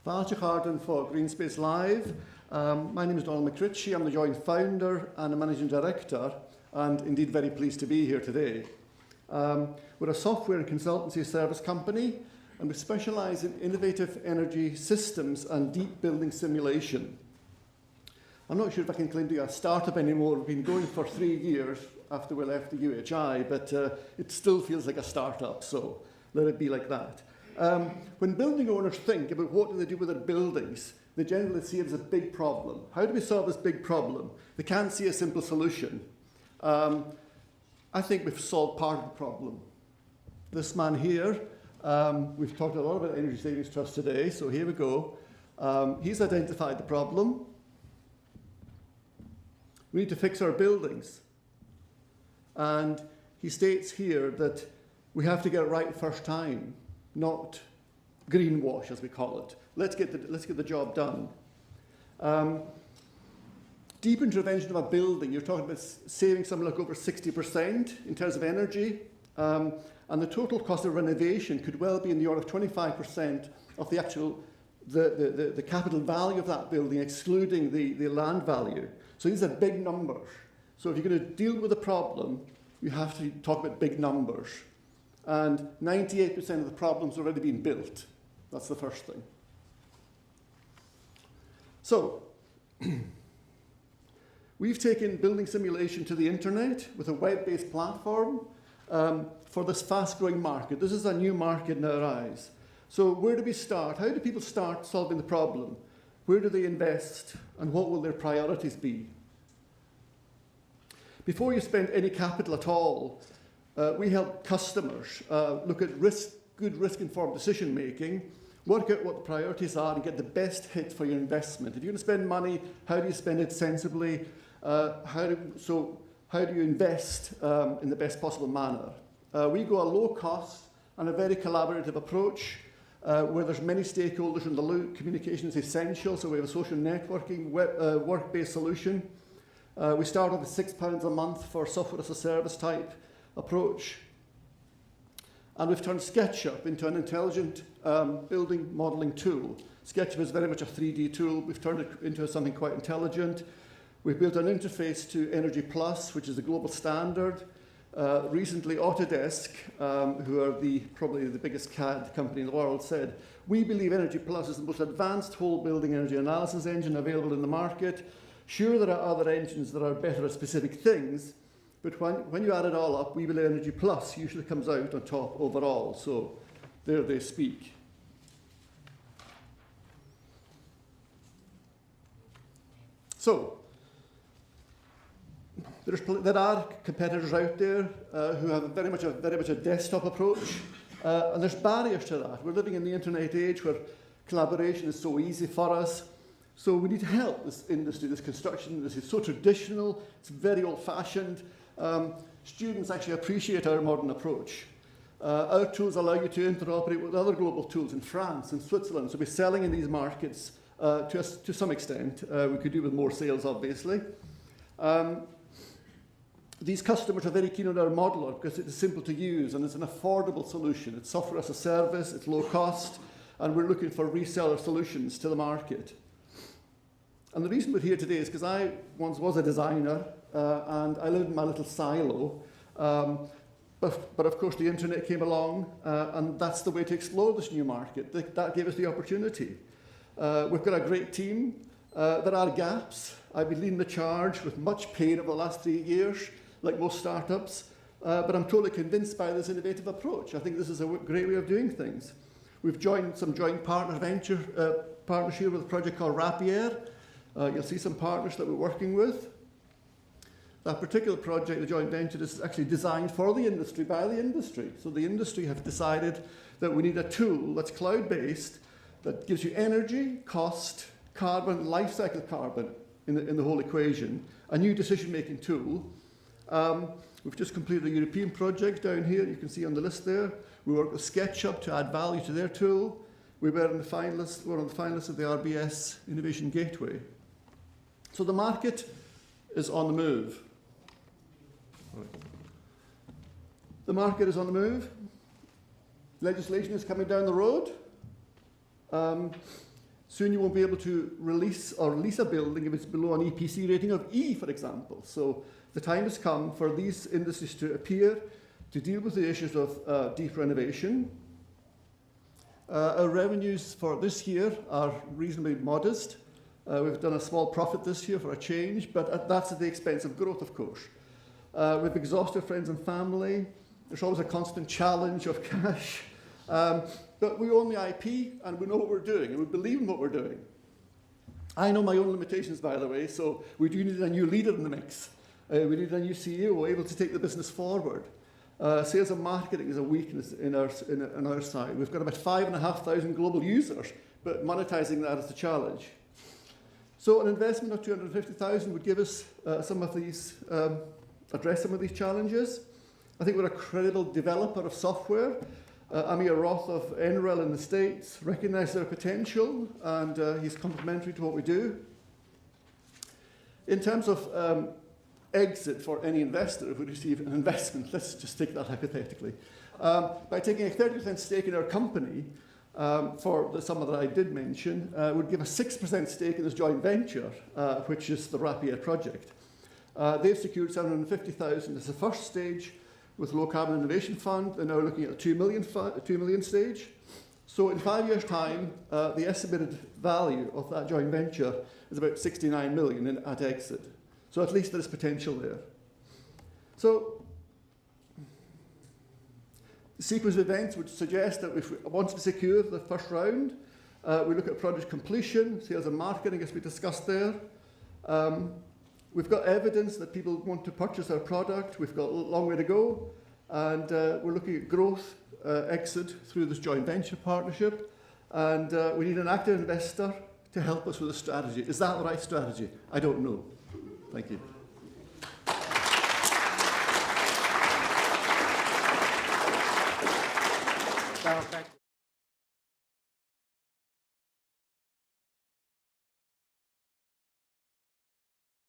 Fáilte Garden for Greenspace Live. My name is Mcritchie. I'm the joint founder and a managing director, and indeed very pleased to be here today. We're a software and consultancy service company, and we specialise in innovative energy systems and deep building simulation. I'm not sure if I can claim to be a startup anymore. We've been going for 3 years after we left the UHI, but it still feels like a startup, so let it be like that. When building owners think about what do they do with their buildings, they generally see it as a big problem. How do we solve this big problem? They can't see a simple solution. I think we've solved part of the problem. This man here, we've talked a lot about Energy Savings Trust today, so here we go. He's identified the problem. We need to fix our buildings. And he states here that we have to get it right first time, not greenwash, as we call it. Let's get the job done. Deep intervention of a building, you're talking about saving something like over 60% in terms of energy, and the total cost of renovation could well be in the order of 25% of the actual, the capital value of that building, excluding the land value. So these are big numbers. So if you're going to deal with a problem, you have to talk about big numbers. And 98% of the problem's already been built. That's the first thing. So, we've taken building simulation to the internet with a web-based platform for this fast-growing market. This is a new market in our eyes. So where do we start? How do people start solving the problem? Where do they invest? And what will their priorities be? Before you spend any capital at all, we help customers look at good risk-informed decision-making, work out what the priorities are, and get the best hit for your investment. If you're going to spend money, how do you spend it sensibly? How do you invest in the best possible manner? We go a low cost and a very collaborative approach where there's many stakeholders in the loop. Communication is essential, so we have a social networking, work-based solution. We start off with £6 a month for software as a service type approach. And we've turned SketchUp into an intelligent building modelling tool. SketchUp is very much a 3D tool. We've turned it into something quite intelligent. We've built an interface to Energy Plus, which is the global standard. Recently, Autodesk, who are probably the biggest CAD company in the world, said, "We believe Energy Plus is the most advanced whole building energy analysis engine available in the market. Sure, there are other engines that are better at specific things, but when you add it all up, we believe Energy Plus usually comes out on top overall." So there they speak. So there are competitors out there who have very much a desktop approach, and there's barriers to that. We're living in the internet age where collaboration is so easy for us. So we need to help this industry, this construction industry. It's so traditional, it's very old-fashioned. Students actually appreciate our modern approach. Our tools allow you to interoperate with other global tools in France and Switzerland. So we're selling in these markets to some extent. We could do with more sales, obviously. These customers are very keen on our modeler because it's simple to use and it's an affordable solution. It's software as a service, it's low cost, and we're looking for reseller solutions to the market. And the reason we're here today is because I once was a designer and I lived in my little silo. But of course the internet came along and that's the way to explore this new market. That gave us the opportunity. We've got a great team. There are gaps. I've been leading the charge with much pain over the last 3 years, like most startups. But I'm totally convinced by this innovative approach. I think this is a great way of doing things. We've joined some joint partnership with a project called Rapier. You'll see some partners that we're working with. That particular project, the joint venture, is actually designed for the industry, by the industry. So the industry have decided that we need a tool that's cloud-based, that gives you energy, cost, carbon, life cycle carbon in the whole equation, a new decision-making tool. We've just completed a European project down here, you can see on the list there. We work with SketchUp to add value to their tool. We're on the finalists of the RBS Innovation Gateway. So the market is on the move. The market is on the move. Legislation is coming down the road. Soon you won't be able to release or lease a building if it's below an EPC rating of E, for example. So the time has come for these industries to appear, to deal with the issues of deep renovation. Our revenues for this year are reasonably modest. We've done a small profit this year for a change, but that's at the expense of growth, of course. We've exhausted friends and family. There's always a constant challenge of cash. But we own the IP, and we know what we're doing, and we believe in what we're doing. I know my own limitations, by the way, so we do need a new leader in the mix. We need a new CEO able to take the business forward. Sales and marketing is a weakness in our side. We've got about 5,500 global users, but monetizing that is the challenge. So an investment of 250,000 would give us some of these, address some of these challenges. I think we're a credible developer of software. Amir Roth of NREL in the States recognized their potential, and he's complementary to what we do. In terms of exit for any investor, if we receive an investment, let's just take that hypothetically, by taking a 30% stake in our company, for the sum that I did mention, would give a 6% stake in this joint venture, which is the Rapier project. They've secured 750,000 as the first stage with Low Carbon Innovation Fund. They're now looking at a 2 million stage. So in 5 years' time, the estimated value of that joint venture is about 69 million at exit. So at least there's potential there. So the sequence of events would suggest that if we want to secure the first round, we look at project completion, sales and marketing, as we discussed there. We've got evidence that people want to purchase our product. We've got a long way to go. And we're looking at growth exit through this joint venture partnership. And we need an active investor to help us with the strategy. Is that the right strategy? I don't know. Thank you. Well, thank you.